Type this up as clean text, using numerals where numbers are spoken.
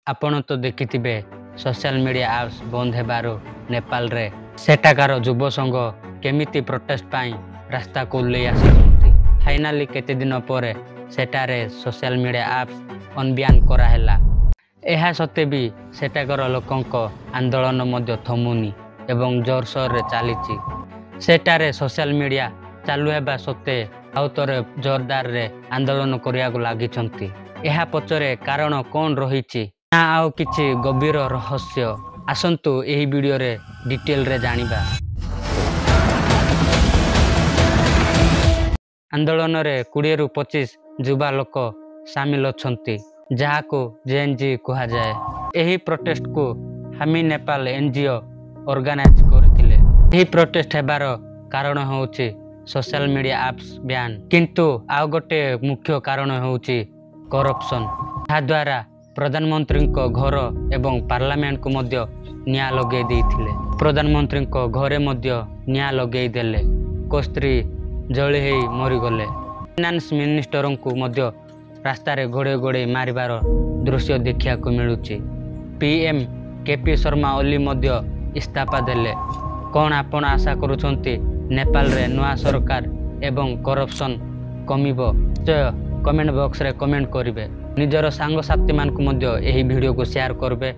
आपण तो देखिथिबे social media आप्स बंद हेबारु नेपाल रे सेठाकार युव संघ केमिति प्रोटेस्ट पाई रास्ता को ले आसी फाइनाली केते दिन पर सेठारे सोशल मीडिया आप्स अनब्यान करा हैला। एहा सत्ते भी सेठाकर लोकंक आंदोलन मध्य थमुनी एवं जोरसोर रे चलीची। सेठारे सोशल मीडिया चालू हेबा सत्ते आउतरे जोरदार रे आंदोलन करिया को लागि छंती। एहा पछरे कारण कोन रहिची ना आउ किछि गंभीर रहस्य आसंतु एही वीडियो रे डिटेल रे जानिबा। आंदोलन रे 20 रु 25 युवा लोक शामिल अछंती जाहाको जेएनजी कहा जाए। एही प्रोटेस्ट को हामी नेपाल एनजीओ ऑर्गेनाइज करथिले। एही प्रोटेस्ट हेबार कारण होउची सोशल मीडिया एप्स बैन, किंतु आ गोटे मुख्य कारण होउची करप्शन। ता द्वारा प्रधानमंत्री को घर एवं पार्लियामेंट को मध्य निया लगे देथिले। प्रधानमंत्री को घरे मध्य निया लगे देले। को स्त्री जली हेई मरी गले। फाइनेंस मिनिस्टर को मध्य रास्ता रे घोड़े घोड़े मारिबार दृश्य देखिया को मिलुची। पीएम केपी शर्मा ओली मध्य इस्तीफा देले। कौन आपण आशा करूछंती नेपाल रे नवा सरकार एवं करप्शन कमिबो? कमेंट बॉक्स रे कमेंट करिवे। निजर सांग साथी मान को मध्य एही वीडियो को शेयर करबे।